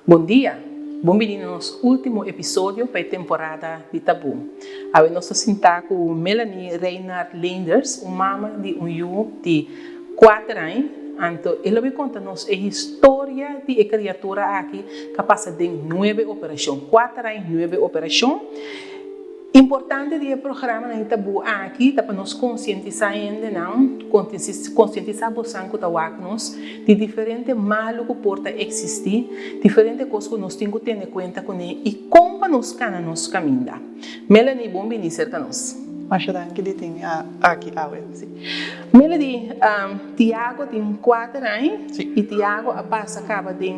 Bom dia, bem-vindo ao nosso último episódio para a temporada de Tabu. Agora nós estamos com Melanie Reinhardt Linders, uma mãe de de 4 anos. Então, ela vai contar-nos a história de criatura aqui que passa de 9 operações, 4 anos, 9 operações. Importante do programa na Tabu aqui para nos conscientizar ainda não, conscientizar você que está nos de diferentes malos que porta existir, diferentes coisas que nós temos que ter em conta com ele e como nos cana nos caminhar. Melanie, bom vir cerca nós. Mas eu tenho que dizer aqui Melanie, Tiago tem 4 anos e Tiago passa acaba de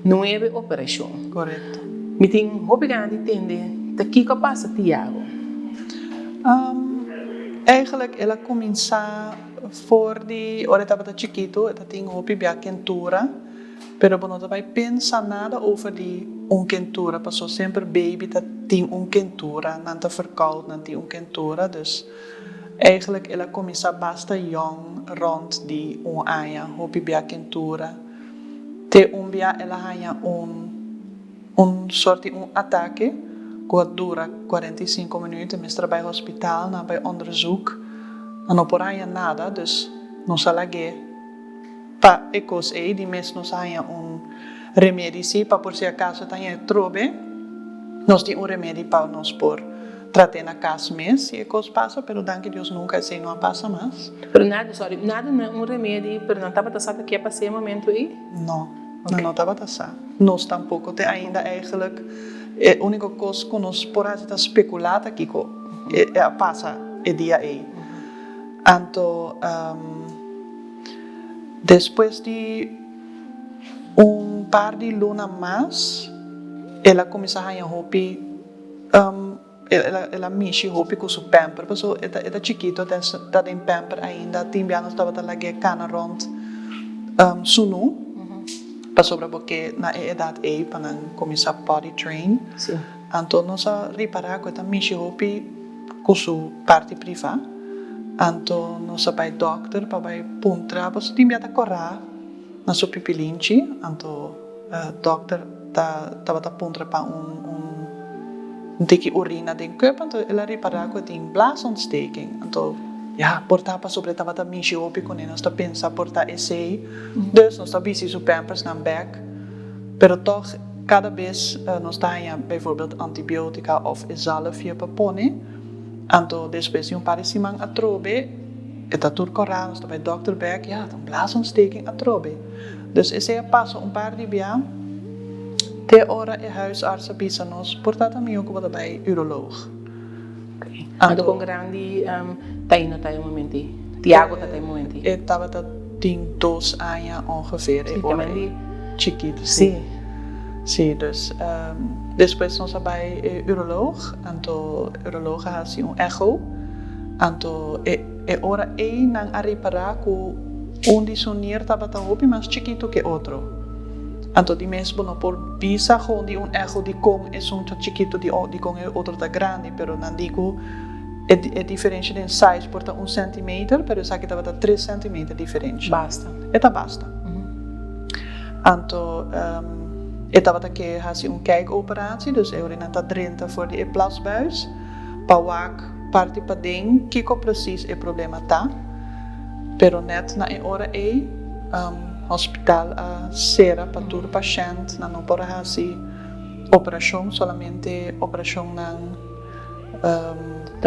9 operações. Correto. Me tem obrigado a entender. O que passa, Tiago? Eigenlijk, ela começa voor die, ora estava chiquito, ela tinha uma quentura, pero não vai pensar nada over die onkentura, passou sempre baby dat tinha onkentura, não está verkoud, não tinha onkentura, dus eigenlijk ela começa basta jong rond die aya, uma quentura, te bia ela hanya soort ataque. Dat dura 45 minuten, mas trabalho no hospital, na bij onderzoek. En op oranje nada, dus não salage. Pa ecos die mes nos haya remédio para por si acaso tenha trobe. Nós tem remédio para nos por tratar na casa mês, e ecos passa, pero danke Deus nunca assim não passa mais. Pero nada não remédio, pero não estava tassado que é para esse momento aí? Não, não estava tassado. Nós tampouco tem ainda eigenlijk. A única coisa que nós podemos especular aqui é passa o dia aí. Então, depois de par de luna mais, ela começa a ganhar roupa, ela mexe roupa com o seu pamper, porque ela é chiquito, está em pamper ainda, tem bem nós estava lá que cana rond sunu. Para sobre porque na idade aí para começar a body train. Sim. Então nós reparar que também se roupe com sua parte privada. Então nós vai doctor para vai puntra, para se tiver a correr na sua pipilinche. Então doctor tava puntra para tiki urina den corpo. Então ela reparar que tem blaasontsteking. Então portar para sobre estava também se ouve com nós está pensa portar esse dus nós está busy so pampers na back pero toch cada vez nós está bijvoorbeeld antibiotica of zalfje para pone então depois de paar semana a trobe eta tur correr nós está bij dokter back dan blaasontsteking a trobe dus esse passo paar de dia te hora huisarts bisa nós portar também ook wat bij uroloog. Ando com grande taino momento. Tiago tá momento. Estava tem 2 anos ongeveer. Chiquito. Sim. Sim, dus depois nós bij uroloog. Então uroloog has echo. Então ora não a reparar que sonir estava tão hopi mais chiquito que outro. Então die mesmo não por bisa gewoon die echo die com é chiquito die com é outro tá grande, pero não digo é diferente em size porta 1 centimeter, pero isso aqui estava 3 centimeter diferente. Basta. Basta. Então estava que faz kijkoperatie, dus eu não tá 30 voor die plasbuis, para parte para dentro que precies é problema tá, pero net na hora hospital será para todo paciente, não pode fazer operação, somente operação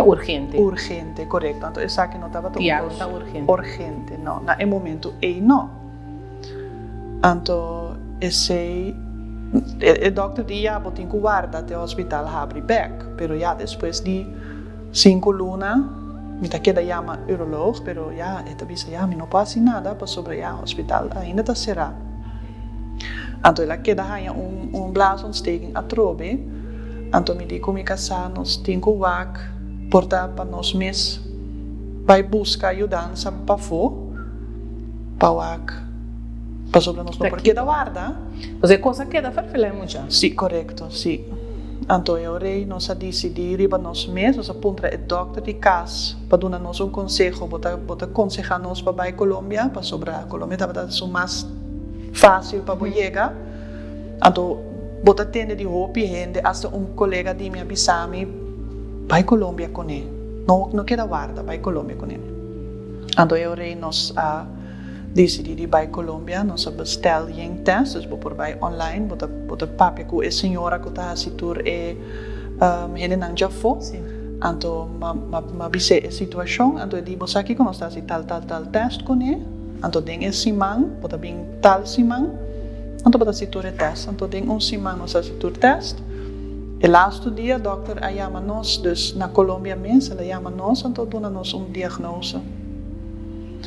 urgente. Urgente, correto. Então, isso aqui não estava tão urgente. Urgente, não. Na momento não. Então, o doctor disse que tem guarda até o hospital abre back, pero depois de 5 lunas me queda chama uroloog, pero esta vez me não passa nada, para sobre o hospital ainda está cerrado. Então ela queda blaasontsteking a trobe, então me digo que casa nos tinco wak, portar para nós mes, vai buscar ajudança para para sobre nós não porque da guarda. Você coisa que dá para falar muito. Sim, correto, sim. Então eu rei nós decidir riba nós mesmos, nós apontar o doctor de casa para dar nós conselho, botar aconselhar nós para Colômbia, para sobre a Colômbia estava sendo mais fácil para chegar. Então botar tende de roupa e gente, hasta colega de minha bisami vai Colômbia com ele. Não queda guarda, vai Colômbia com ele. Então eu rei nós decidir ir para Colômbia, nós bestel em testes, por vai online, botar papel com a senhora que está assim tur e ele não já foi. Então ma bise a situação, então digo aqui que nós está assim tal teste com ele, então tem esse man, botar bem tal simão, então botar assim tur teste, então tem simão nós assim tur teste. E laatste dia, dokter chama nós, dus na Colômbia mesmo, ela chama nós, então dona nós diagnose.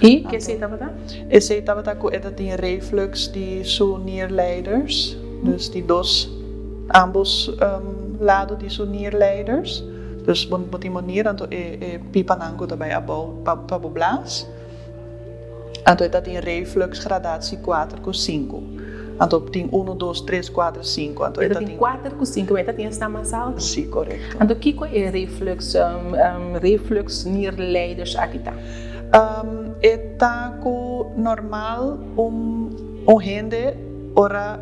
E que você estava lá? Esse estava com ela tinha reflux de seus nierleiders, dus die ambos lados de seus nierleiders, dus botem nier, então pipa nango daarbij para boblas, então ela tinha reflux gradatie 4 com 5. Então tem 1, 2, 3, 4, 5. Então ela tem 4 com 5, mas ela tem esta mais alta. Sim, correto. Então o que é reflux nierleiders aqui está? Está com normal gente ora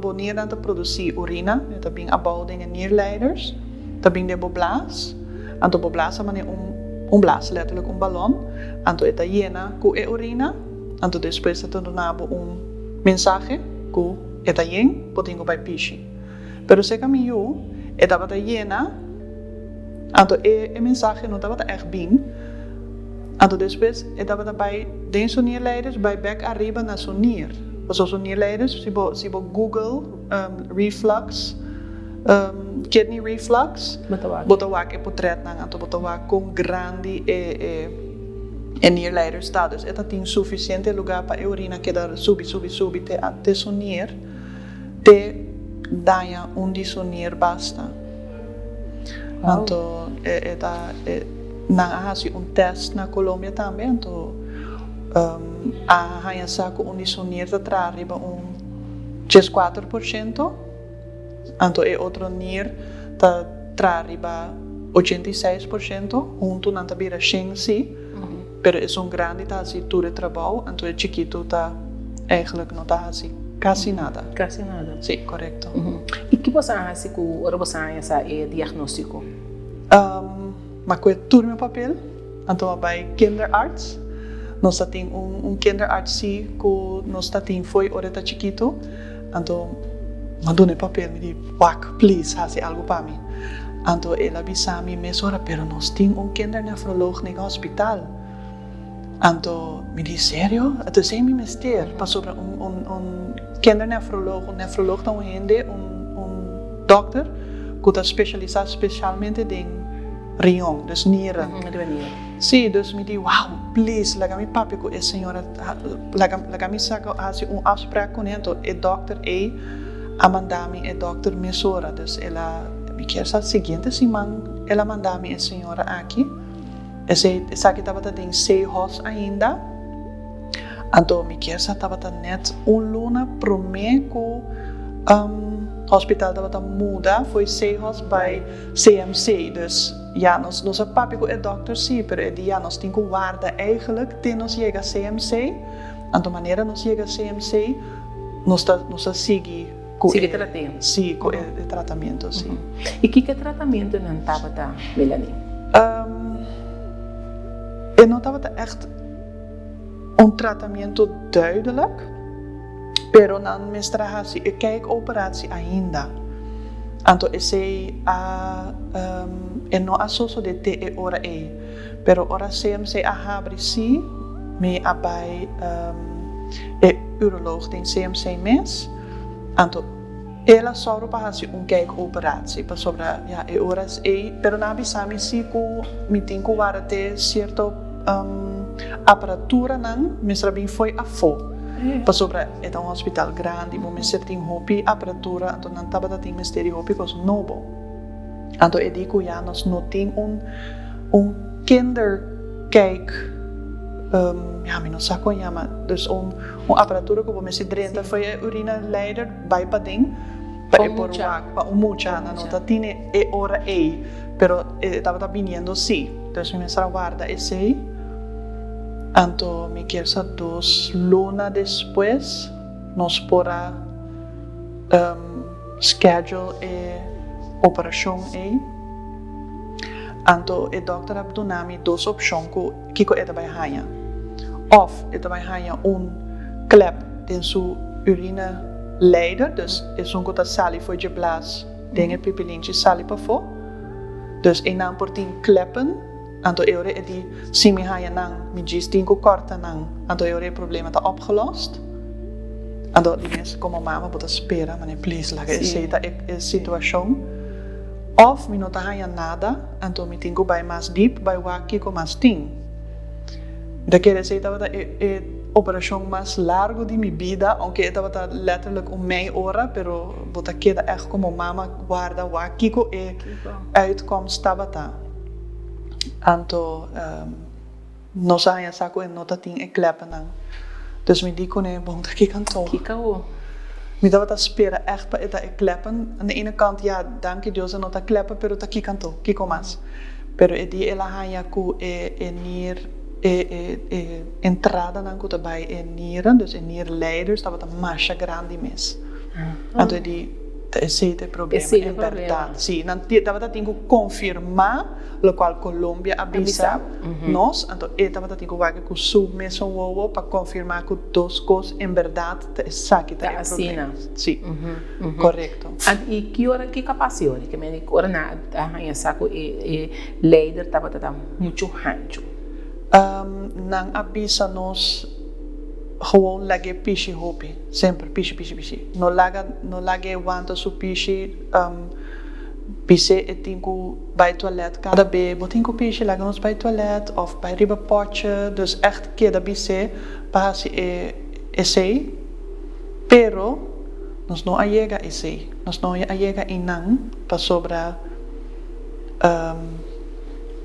bonita de produzir urina, está bem abouwd in nierleiders, está bem de boblas, então boblas é blas, letterlijk ballon, então está llena com urina, então depois está donado mensagem que está llena, podemos vai pichi. Pero se caminhou, estava llena, então a mensagem não estava echt bem. Então depois estava bij deze nierleiders bij back arriba na sua nier. Zoals nierleiders, se você Google reflux, kidney reflux, botawak é portret na, então botawak com grande nierleiders está. Dus это tem suficiente lugar para a urina que dar subir te sua nier, te danha onde sua nier basta. Então na teste na Colômbia também, então a rainha saco onde sonir está arriba 4%, então é outro nier está arriba 86%, junto na tabira 100%, pero é grande tá assim tudo trabalho, então é chiquito tá eigenlijk não tá assim quase nada. Quase nada. Sim, correto. E que você acha que o você acha é diagnóstico? Maar ik doe mijn papel, então bij kinderarts. Nós temos kinderarts que nós temos foi oreta chiquito, então mandou no papel me diz, "Wak, please, faça algo para mim." Então ela avisa me mesora, pero nós temos kindernefroloog no hospital. Então me diz, "Sério? Então sem me mister, para sobre kindernefroloog, nefroloog então gente, dokter que está especializado especialmente em riñón, dus nieren. Sim, dus me diz, wow, please, laga mi papi com a senhora, laga mi saco assim afspraak com ele, o dokter amanda-me, o dokter mesora, dus ela me quer sa seguinte semana, ela manda-me a senhora aqui, esse aqui estava em 6 horas ainda, então me quer sa estava net luna promê com hospital estava muda, foi 6 horas by CMC, dus ja, nossa papi é dokter sim, pero é dia nós temos que guardar eigenlijk até nós chega a CMC, então maneira nós chega a CMC, nós sigue com tratamento. Sim, com o tratamento, sim. E que tratamento não estava da Melanie? Eu não estava echt tratamento duidelijk, pero na menstruatie, eu kijk operatie ainda. Então esse não associo de te ora pero ora CMC abre si me abai uroloog tem CMC mes. Então ela só para kijk operatie para sobre horas pero na bisami si ku meeting ku wara te certo aparatura nan mesra bem foi a fo. Para sobre é hospital grande, mas certo hopi aparatura, então não estava tendo mistério hopi cos novo. Então eu digo já nós não tem kinder cake mi não saco llama, dus aparatura que você drenta foi a urina leider by pading, pa e por wak, pa mucha, na nota tine e ora pero estava viniendo sí, dus mi mestra guarda esse, anto mi quersa 2 luna después, nos pora schedule e operação anto e dokter abdunami 2 opções que kiko eta bij hanya. Of eta bij hanya klep in su urina leider, dus is kota sali foi de blas, dinge pipilinchi sali pa fo. Dus naam por tin kleppen, anto eure di simi hanya nang mi gis tinko korta nang, anto eure problema ta opgelost. Anto die mensen como mama bota spera, maar please laga aceita e situação. Of mi não hanya nada, então mi tenho by mais deep, by waki com mais ting. Da quer dizer que operação mais largo de minha vida, aunque estava letterlijk meia hora, pero bota queda echt como mama guarda waki com e uitkomst estava tá. Então nós hanya saco e nota ting e kleppen nang. Dus mi dico ne bom dat ik kan toch. Kikao. Mi dava spera echt para eta kleppen. Aan de ene kant ja, dank je Deus não tá kleppen, pero tá aqui canto, kiko mas. Pero di ela hanya ku nier entrada nan ku daarbij nieren, dus nierleiders, dat wat een masha grande mes. Então di esse é o problema, é verdade. Sim, dat wat tinha confirmar, lo qual Colômbia avisa nós, então eta wat tinha que com submesso wowo para confirmar que 2 coisas em verdade está que tá o problema. Sim, correto. E que capacidade que me ora na hanya saco e leider tava muito rancho. Não avisa nós gewoon lage pishi hopi, sempre pishi. No lage wanta su pishi, pise e tinko bij toilet, cada be, botinko pishi lage nos bij toilet of bij riba potje, dus echt cada bise pasi esse, pero nos no allega esse, nos no allega inang pa sobra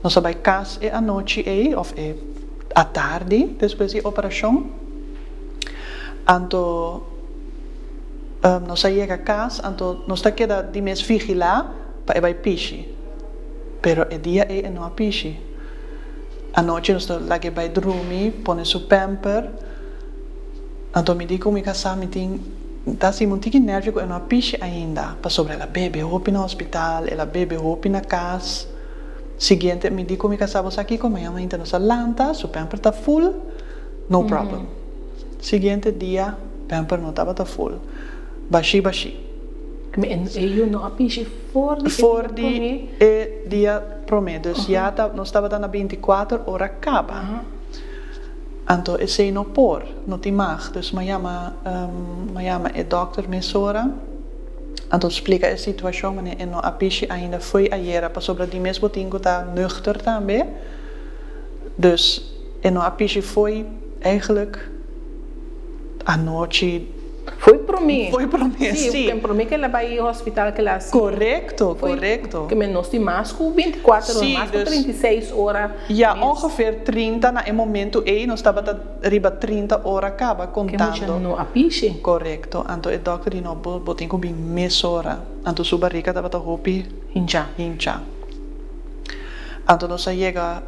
nos bij cas e a noite of a tarde, depois de operação. Anto nos llega a casa, anto nos está queda de mes vigilar para vai pichi. Pero el día no a pichi. A noche nos está lage vai dormir, pone su pamper. Anto mi dico mi casa mi ting tá si muito nervoso e não a pichi ainda. Para sobre ela bebe hopi no hospital, ela bebe hopi na casa. Seguinte mi dico mi casa vos aqui como ela ainda nos alanta, su pamper tá full, no problem. Seguinte dia, pamper não estava full. Baixi. Eu não apiche for de dia promedio. Dus ja, nós estava na 24 horas acaba. Então, esse não por, não te mag. Dus me chama dokter Messora. Então, explica a situação, mas não apiche ainda foi ayer, para sobre die mesmo tingo tá nuchter também. Dus, não apiche foi eigenlijk a noite foi para mim. Sim. Para mim que ela vai ao hospital que ela correto. Que menos de mais com 24 horas, mais com 36 horas. Ja, ongeveer 30 na een momento nós estava riba 30 horas acaba contando. Que não apiche. Correcto. Anto o dokter no botin com bem mesora. Anto sua barriga estava hopi hincha. Anto nós chega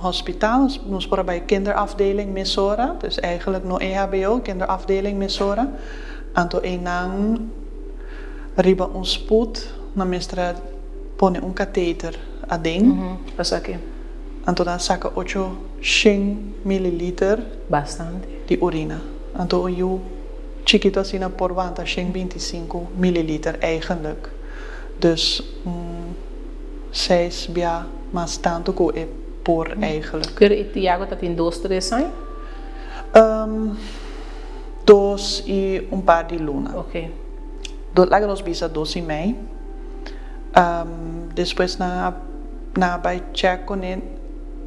hospitaal, nós por bij kinderafdeling Messora, dus eigenlijk no EHBO, kinderafdeling Messora. Anto enang riba spoed, na mestra pone catheter ading. Aqui. Anto dan saca 8 milliliter. Bastante. De urina. Anto eu chiquito assim por vanta 25 milliliter eigenlijk. Dus 6 bia mas tanto que é por eigenlijk. Quer e Tiago tá tem 2, 3 anos? 2 e par de luna. Ok. Lá nós bisa 2 e meio. Depois na by check com ele,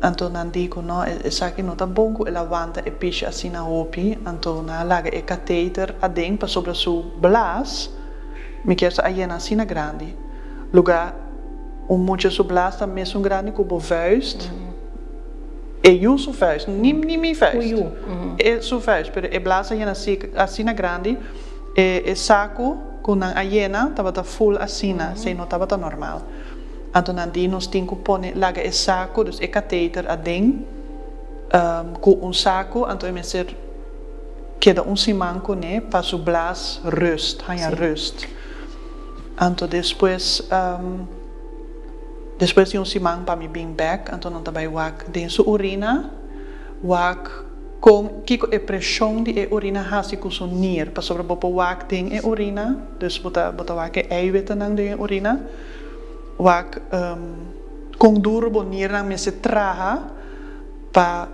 então não digo não, essa aqui não tá bom que ela aguenta e picha assim na hopi, então na laga e catheter a ding para sobre su blas, me quer sa ayena assim na grande. Lugar mucho su blas tá mesmo grande como vuist. eu sou faz, nem me faz. Uyu. Eu sou faz, pero é blasa yana assim na grande, é saco com a hiena tava full assim, sem não tava normal. Então nandi nós temos que pôr laga é saco, dus é catéter a ding, com saco, então é ser queda simanco né, para o blas rust, hanya rust. Então depois de simang para me bring back, então não também wak dentro urina, wak com que a pressão de urina hasi com o nier, para sobre bopo wak ding e urina, dus bota wak e eiwitten nang de urina, wak com duro bo nier nang me se traha para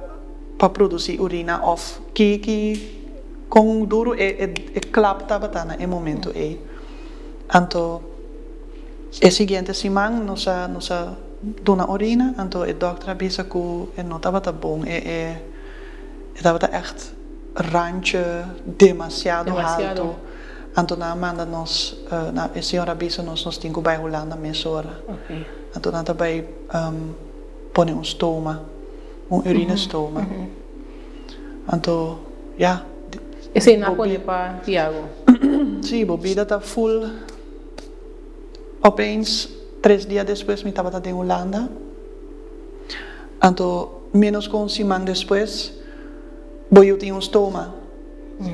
produzir urina of que com duro e klapta batana e momento e. Então e seguinte semana nossa dona urina, então o dokter avisa que não estava bom, estava echt randje demasiado alto. Então na manda nós, a senhora avisa nós temos que ir Holanda mesora. Então nós também põe stoma, urinestoma. Então, ja. Esse não pode para Tiago. Sim, bobida está full. Opeens, 3 dias depois, me estava em Holanda. Então, menos com semana depois, eu tinha stoma,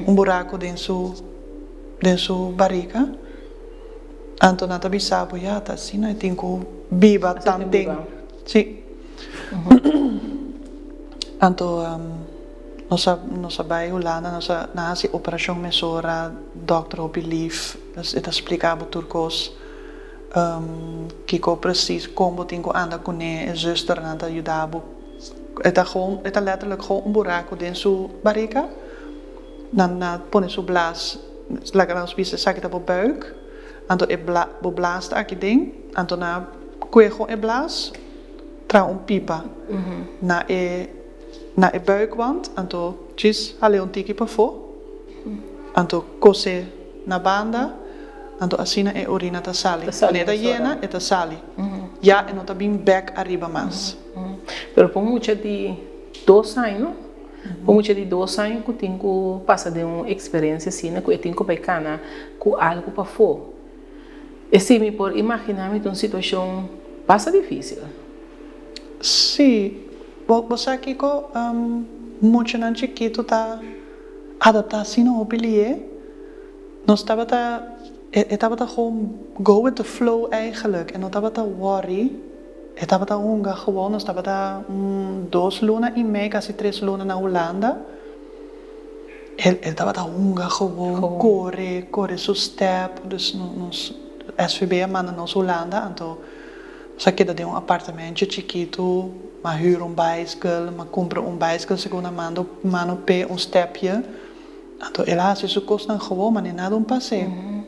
buraco dentro barriga. Então, não estava sabendo, já está assim, eu tenho que viver tanto. Sim. Então, nós vai Holanda, nós fazemos operação mesora, dokter op lief, het explicava turcos. Que eu preciso como tenho que andar com a zuster na ajudar. É letterlijk gewoon buraco dentro da barriga. Dan põe o blas, lekker als bisa sakit op buik. Então o blas aqui ding. Então na cuejo e blas, tra pipa na buikwand. Então diz ali tiki para fora. Então cose na banda. Então assim a urina está sali. Quando está llena, está sali. Já não está bem back arriba mais. Pero por muito de 2 anos, por muito de 2 anos, eu tenho que passar de uma experiência assim, que eu tenho que pegar com algo para fora. E se me por imaginar-me uma situação passa difícil. Sim, você aqui com muito não chiquito está adaptado assim ao pilier. Nós estava gewoon go with the flow eigenlijk. En dat was worry. Het was gewoon, nós estava 2 lunas e meia, quase 3 lunas na Holanda. Ele estava gewoon corre seu step. Dus nos SVB manda nos Holanda. Então, só que de apartamento chiquito, mas huur bicycle, mas compra bicycle, segunda mano pé stepje. Então, ele hace su costa gewoon, mas nem nada passeio.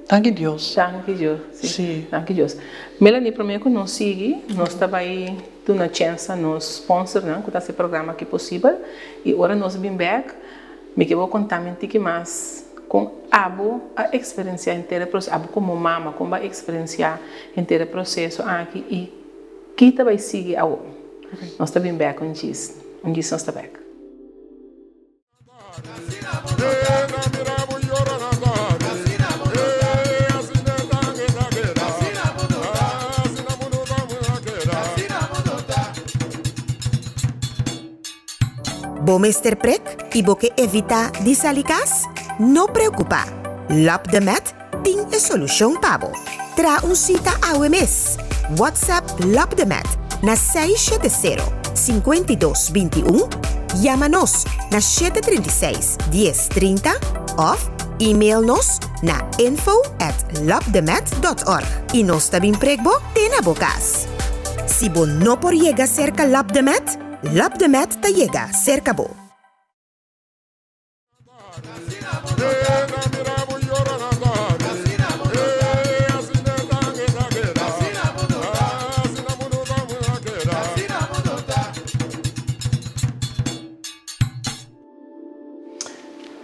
Danke Deus. Danke Deus. Sim. Danke Deus. Melanie, primeiro que nós seguimos, nós também dando a chance nos sponsor, né, com esse programa aqui possível. E agora nós vim back, me que vou contar que mais com a experiência inteira processo, como mama, como a experiência inteira processo aqui e que também seguir a nós também back com isso, nós está back. Bom Mr. Prek e boque evita disalicas? Não preocupa. Lap de Met tem a solução para Tra cita ao mês. WhatsApp Lap de Met na 670-5221. Chama-nos na 736-1030 ou e-mail-nos na info@lapdemet.org. E nós também pregbo na bocas. Se você não por chegar cerca Lap de Met, Lap de Met te llega cerca bo.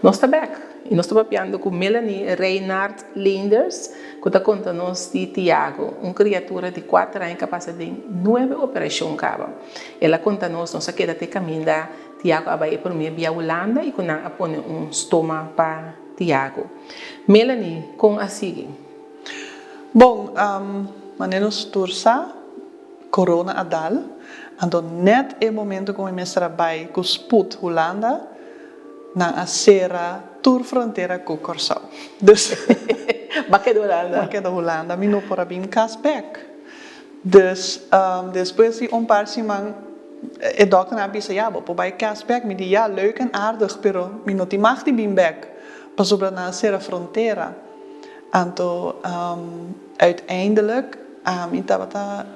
Nós Nós estamos back. E nós estamos papiando com Melanie Reinhardt Leenders, que está contando-nos de Tiago, uma criatura de 4 anos capaz de 9 operações cava. Ela conta-nos, nossa queda de caminho da Tiago vai para mim via Holanda e quando a põe estômago para Tiago. Melanie, com a seguir. Bom, manemos tursa, corona adal, ando net e momento com o meu trabalho com Sput Holanda, na acera tour fronteira com Corsau. Dus, Baque de Holanda. Baque da Holanda, mi não por abim casback. Dus, depois de paar semana, de dokter na bisa ja, op bij casback, mi die ja leuk en aardig, pero mi not die mag die bim back. Pas op na acera fronteira. Anto uiteindelijk itabata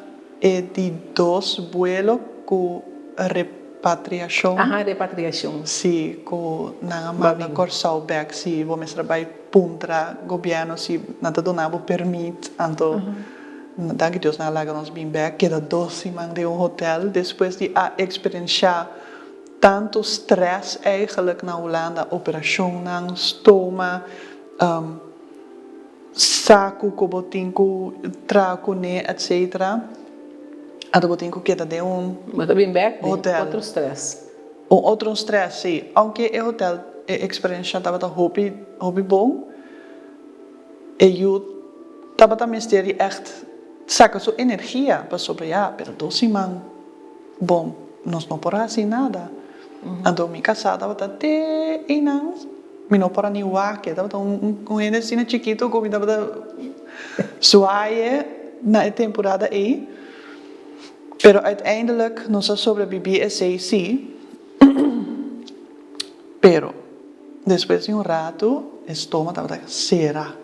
die dos vuelo com repatriação. Repatriação. Sim, com na manda Corsau back, sim, vou mostrar by puntra governo sim, nada donavo permit, anto dank Deus na laga nos bem back, que da doce de um hotel, depois de a experienciar tanto stress eigenlijk na Holanda, operação na stoma, saco, cobotinco, traco, né, etc. A botinco que da de Mas também back, hotel. Outro stress. Outro stress, sim. Aunque o hotel, a experiência estava hobby bom, e eu estava também echt saca sua energia para sobre já, pero doce man, bom, nós não por assim nada. Então minha casa estava até inans, me não por nem que estava um energia chiquito, como estava suave na temporada aí. Pero uiteindelijk, nós sobrevivimos sim. Pero, depois de rato, o estômago estava cera.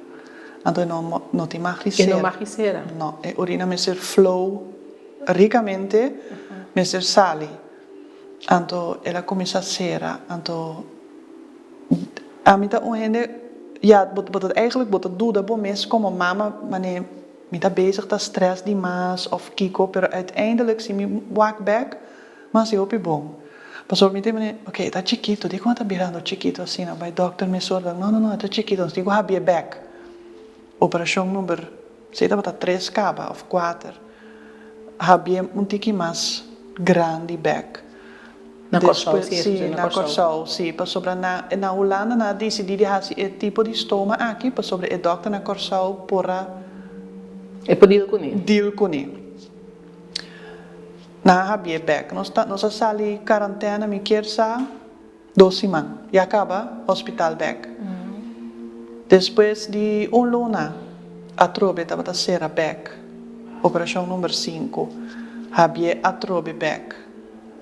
Então, não te emagrecer. E não emagrecer? Não, a urina me ser flow ricamente, me ser sali. Então, ela começa a cera. Então, a mim tá ja, eigenlijk botar dúvida bom mês como mama, mas me tá bezig tá stress demais of kiko, pero uiteindelijk zie me walk back, mas eu bom. Pastor me tem, ok, tá chiquito, de quanto tá virando chiquito assim, vai doctor me sorda, não, tá chiquito, então digo habia back. Operação número, sei tá 3 caba of 4. Habia tiki mais grande back. Na Corsau, sim, na Corsau, sim, para sobre na Holanda na decidi de fazer esse tipo de estoma aqui, para sobre o doctor na Corsau porra é por deal com ele. Deal com ele. Na habia back, nós sali quarentena me quer sa 2 semanas e acaba hospital back. Depois de luna, a trobe estava a ser back. Operação número 5, habia a trobe back.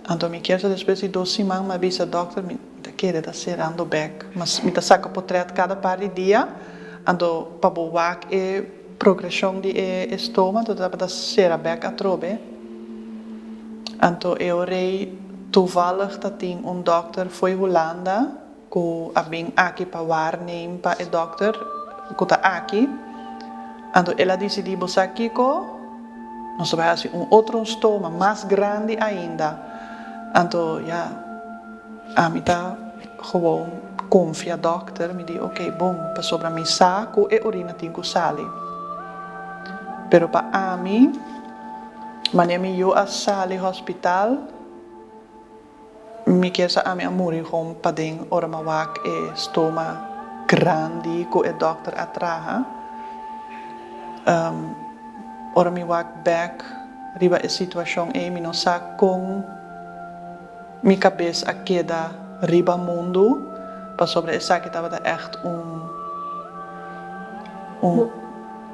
Então me quer sa depois de 2 semanas, me avisa doctor me quer da ser ando back, mas me saca portret cada par de dia, ando para boak e progressão de estômago, então estava a ser back a trobe. Então eu rei toevallig dat dokter foi Holanda, que a bem aqui para waarnemen para o dokter, que está aqui. Então ela decidiu botar aqui com, nós vamos fazer outro estômago mais grande ainda. Então ja, a mim tá gewoon confia dokter, me diz, ok, bom, para sobre mim saco e urina tem que sair. Pero para a mim, wanneer eu a sali hospital, me quer sa a minha mãe com padeng orma wak e stoma grande com o dokter atrás. Orma wak back riba a situação e me não sa com mi cabeça a queda riba mundo, para sobre essa que estava echt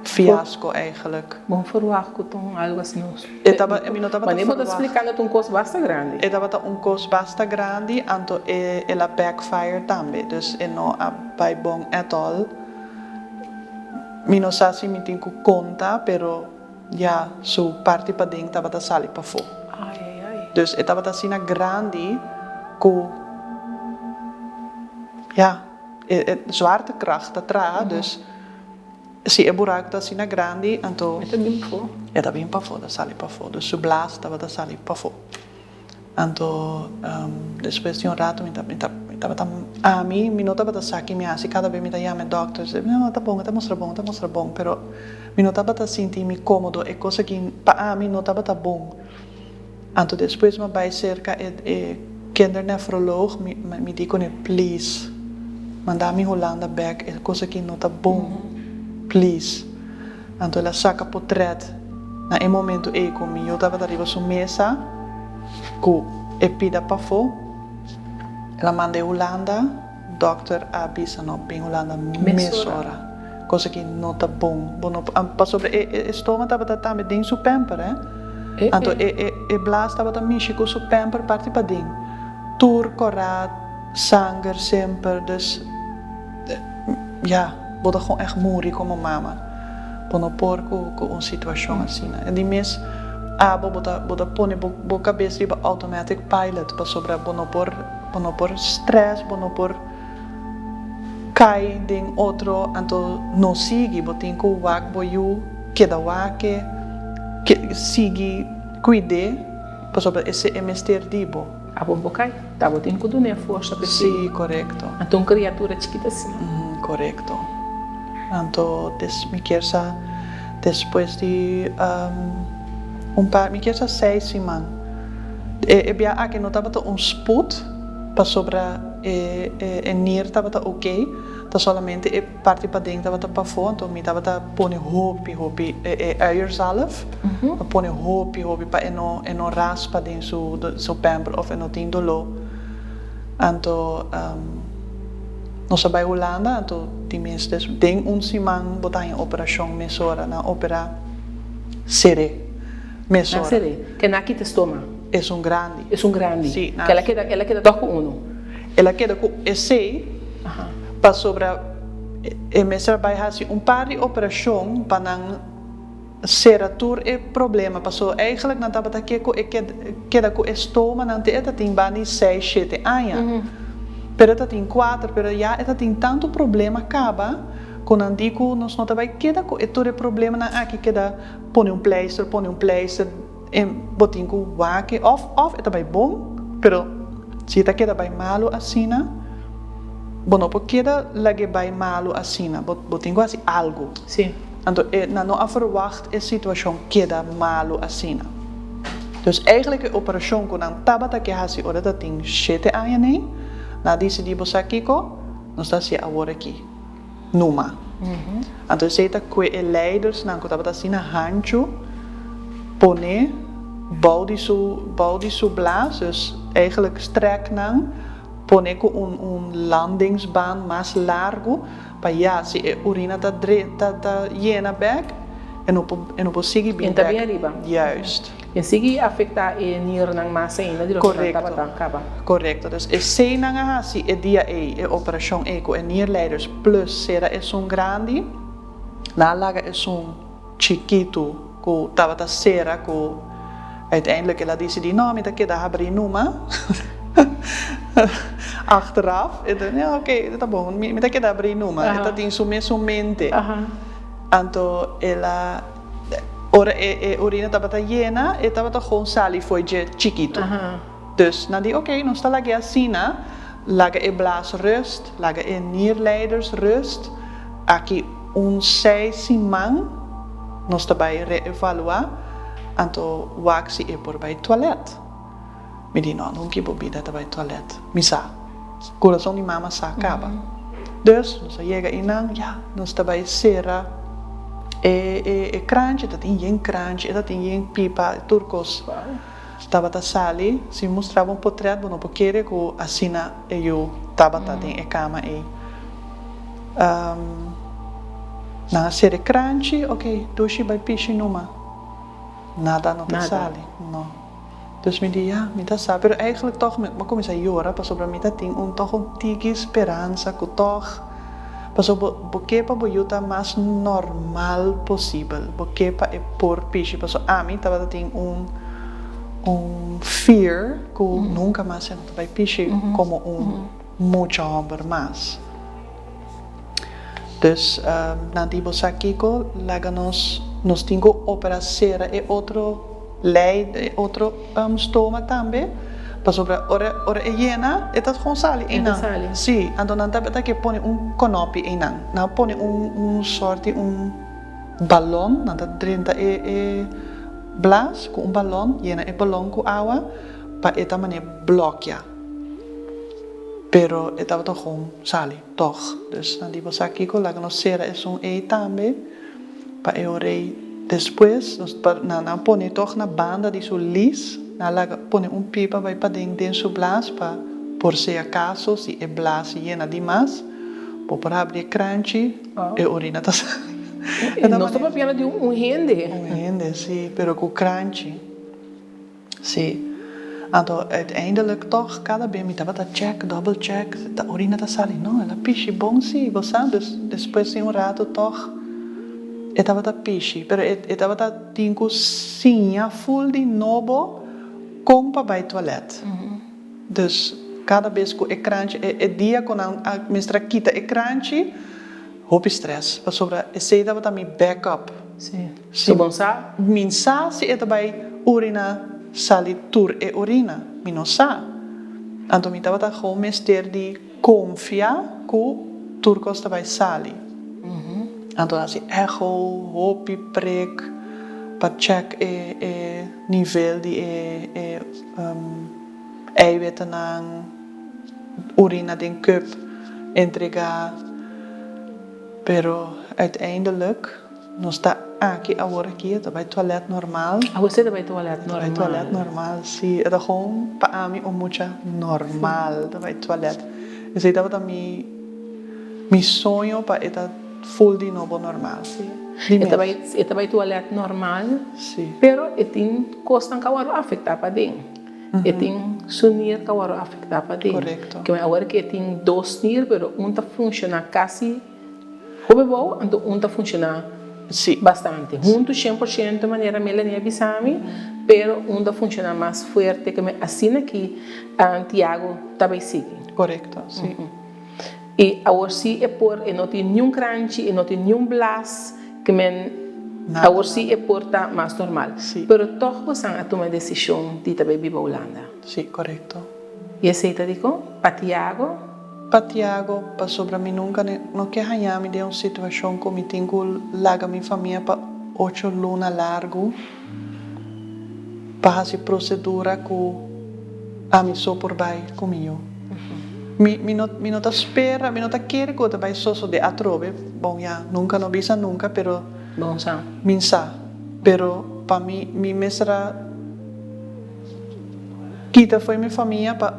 fiasco eigenlijk. Bom verwacht que algo assim. Mas nem vou explicar que custo bastante grande. Estava custo bastante grande, então ela backfire também. Dus não vai bom at all. Mi não sei se me tenho conta, pero já sua parte para dentro estava sali para fora. Dus estava assim grande, com ja, zwaartekracht atrás, dus se o buraco está assim grande, então está bem para fora, sali para fora. Dus o blast estava sali para fora. Então depois de rato me tava a mim não tava saque me assim cada vez me dá me doctor não tá bom pero me não tava sentir me cômodo é coisa que para a mim não tava bom então depois me vai cerca kindernefroloog me digo né please mandar me Holanda back é coisa que não tá bom please então ela saca portrait na momento comigo eu tava arriba sua mesa com pida para fora ela manda Holanda doctor avisa não bem Holanda mesora coisa que não tá bom para sobre estômago tava também dentro do pamper então blas tava também com o pamper parte para dentro tur correct sangue sempre dus bota gewoon echt moeilijk como mama pono porco com uma situação assim né e mes bota pone bo cabeça riba automatic pilot para sobre bono por stress bono por cai den outro então não sigue botin com wak boyu queda wake que sigue cuide para sobre esse MST dibo Abombokai, tá botando com a força para sim correto então criatura chiquita assim correto então me quer depois de me quer 6 semanas bia aqui não tava sput para sobre nier tava ok tá somente parte para dentro tava para fora então me tava pone hopi eierzalf pone hopi para não raspa dentro do pamper of não tem dolor então nós vai Holanda então die mensen tem semana botar em operação mesora na opera sere mesora sere que na aqui estômago é grande sim que ela queda só com um ela queda com esse para sobre mesora vai fazer par de operação para não ser tur problema passou eigenlijk na tava aqui queda com estômago não tem bani 6 7 anos pero ela tem 4 pero já ela tem tanto problema acaba quando andico nós não vai queda com todo problema na aqui queda põe um pleister botin com wake of ela vai bom pero se ela queda vai malo assim não porque queda lage vai malo assim botin quase algo sim então não afverwacht a situação queda malo assim dus eigenlijk a operação quando tabata que hasi ora dat tem 7 anos nem na decidi bosa kiko nós está se agora aqui numa então se tá com leiders não tabata assim na rancho pone bouwdi su blaas dus eigenlijk strek não pone com landingsbaan mais largo para se urina tá llena back e não pode seguir bem bem arriba juist e seguir afetar e nier nang massa ainda de correto dus se nang hasi e dia operação com nierleiders plus será um grande na laga chiquito com tava sera com uiteindelijk ela decidi não me tá que dá abrir numa achteraf oké tá bom me tá que dá abrir numa ela tem sua mente então ela ora urina estava llena e estava gewoon sali foi de chiquito dus na die oké nós está lá assim laga blaas rust laga nierleiders rust aqui 6 semanas nós está bij reevaluar então waxi por bij toilet me diz não que bebida tá bij toilet misa coração de mama sa acaba dus nós chega e nós está bij sera crunch, dat in geen crunch, dat in geen pipa, turcos. Tava ta sali, se mostrava portrait, não porque com assina eu tava ta em cama na série crunch, ok, dushi vai pichi numa. Nada não ta sali, não. Dus me diz, me tá sabe, pero eigenlijk toch, maar kom eens a jora, pas sobre me tá tem toch tige esperança, que toch porque para boiuta mais normal possível porque para por piche passo a mim tava tem fear que nunca mais se vai piche como muito homem mais dus na dibo sakiko laga nos tingo operação e outro leid outro stoma também Para ora é llena, é gewoon sali Eta inang. sali. Sim, então não tá que põe conopi inang. Não põe sorte balão, não tá dentro blas com balão, llena balão com água, para esta maneira bloquear. Pero esta vai gewoon sali, toch. Dus dan die was aqui com lá que nós será é também, para eu depois nós não põe toch na banda de su lis. Nala põe pipa vai para dentro do blas para por se acaso se é blas llena demais, por abrir crunchy e urina tá. Nós estamos falando de rende. Rende, sim, pero com crunchy. Sim. Então, uiteindelijk toch, cada vez me tava check, double check, a urina tá sali, não, ela piche bom sim, você sabe, depois de rato toch, tava piche, pero tava tinko sinha full de novo, com para vai toilet. Dus cada vez que é crunch, dia quando a mestra quita é crunch, houve stress, para sobra, esse tava também backup. Sim. So bom sa? Minsa se vai urina sali tur e urina, mi non sa. Anto mi tava gewoon mester di confia ku turcos vai sali. Anto asi echo, hopi prik, pa check e nível de eiwitten aan urina den cup entregar. Pero uiteindelijk nós está aqui agora aqui, tá vai toilet normal. Ah, você tá vai toilet normal. Vai toilet normal, sim. É gewoon para mim mucha normal, tá vai toilet. Esse tava também mi sonho para eta full de novo normal. Eta vai toilet normal. Sim. Pero tem costa que agora afetar para dentro. Tem sunir que agora afetar para dentro. Correcto. Que agora que tem dois nir, pero tá funciona quase como bom, então tá funciona Sim. bastante. Junto 100% de maneira melania bisami, pero tá funciona mais forte que assim aqui Tiago também sigue. Correcto, sim. E agora sim é por não tem nenhum crunch, e não tem nenhum blast que agora sim é por tá mais normal. Sim. Pero toch você a tomar decisão de também vir para Holanda. Sim, correcto. E aceita dico para Tiago. Para Tiago, para sobre mim nunca não quer ganhar me de uma situação como eu tenho larga minha família para 8 lunas largo para fazer procedura com a mim só por baixo comigo. Me não tá espera, me não tá quer que eu vai só de atrove. Bom, já nunca não bisa nunca, pero Bom sang. minsa. Pero para mim mestra quita foi minha família para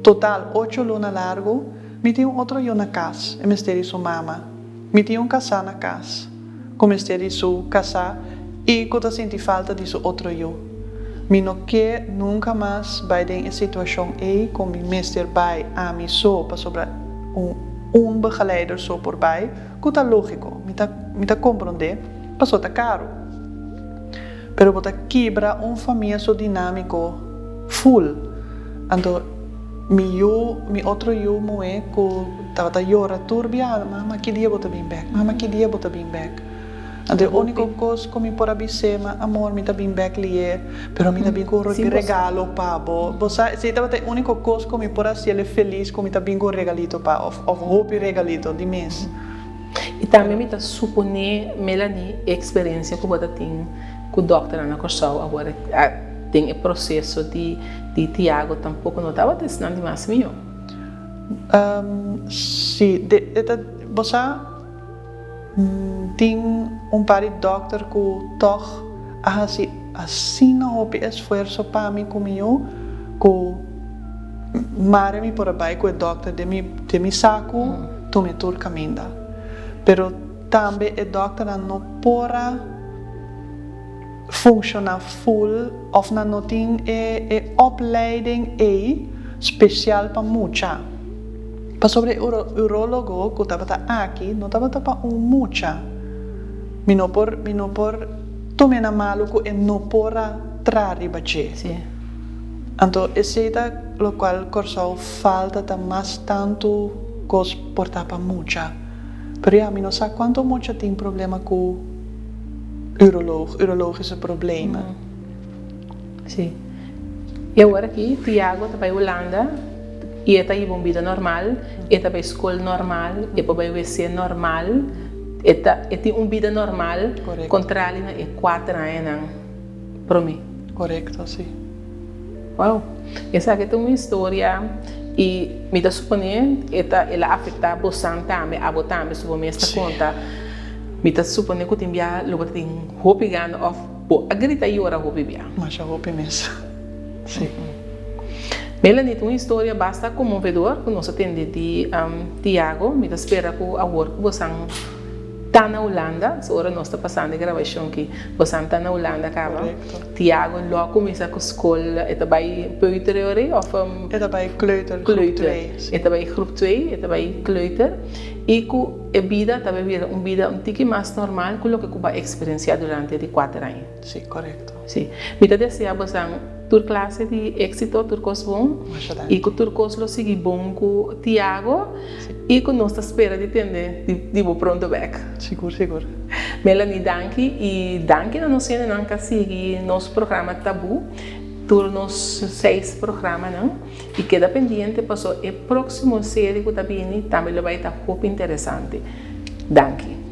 total 8 lunas largo. Me tinha outro eu na casa, e mesteri sua mama. Me tinha casar na casa, com mesteri sua casar, e quando senti falta de seu outro eu. Me não quer nunca mais vai ter situação aí, com me mester vai a mim só, para sobre begeleider só por vai, que tá lógico, me tá compreender, passou tá caro. Pero bota quebra família so dinâmico, full, então mi outro eu moe ko tava llora turbia mama que dia bota bem back mama que dia bota bem back ande único coisa como por abisema amor me tá bem back lie pero me tá bem com regalo pabo você se tava te único coisa como por assim ele feliz como tá bem com regalito pa of hope regalito de mês E também me tá suponer Melanie experiência que você tem com o doutor Ana Corsal agora tem o processo de Tiago tampouco não estava testando mais meu. Sim, você tem par de doctor que toch assim não houve esforço para mim comigo que mare me por aí com o doctor de me saco tu me tur caminda. Pero também o doctor não pode functionar full of não tem opleiding speciaal para mucha. Para sobre urologo que estava aqui, não estava para mucha. Mi não por tomar na maluco e não por trarre bache. Sim. Então esse é o qual corsal falta tá mais tanto cos portar para mucha. Pero a mim não sabe quanto mucha tem problema com urologische problemen. Sim. E agora aqui, Tiago está para a Holanda, e está aí uma vida normal, está para a escola normal, e para o WC normal, e tem uma vida normal, Correcto. contra ele é 4 anos, para mim. Correcto, sim. Uau! Essa aqui é uma história, e me dá suponer, ela afeta bastante também, a botar, sobre esta conta. Me dá suponer que tem bia, logo tem roupa ganha, ou a grita aí ora roupa bia. Mas a roupa mesmo. Sim. Melanie, tem uma história bastante comovedora que nós atendemos de Tiago. Me espera que agora que você está na Holanda, agora nós estamos passando a gravação que você está na Holanda, cara. Correcto. Tiago logo começa com a escola, está bij peuter of En daarbij kleuter, groep kleuter. 2. Está bij groep 2, está bij kleuter. E que a vida está vivendo uma vida um pouco mais normal que o que vai experienciar durante 4 anos. Sim, correcto. Sim. Me deseja você tur classe de êxito, tur cos bom, Mas já e que tur cos lo siga bom com Tiago, e que nós espera de entender de pronto back. Seguro, seguro. Melanie, danke, e danke na nossa não que seguir nosso programa Tabu, tur nos 6 programas, não? E queda pendiente para o próximo série que está vindo, também vai estar muito interessante. Danke.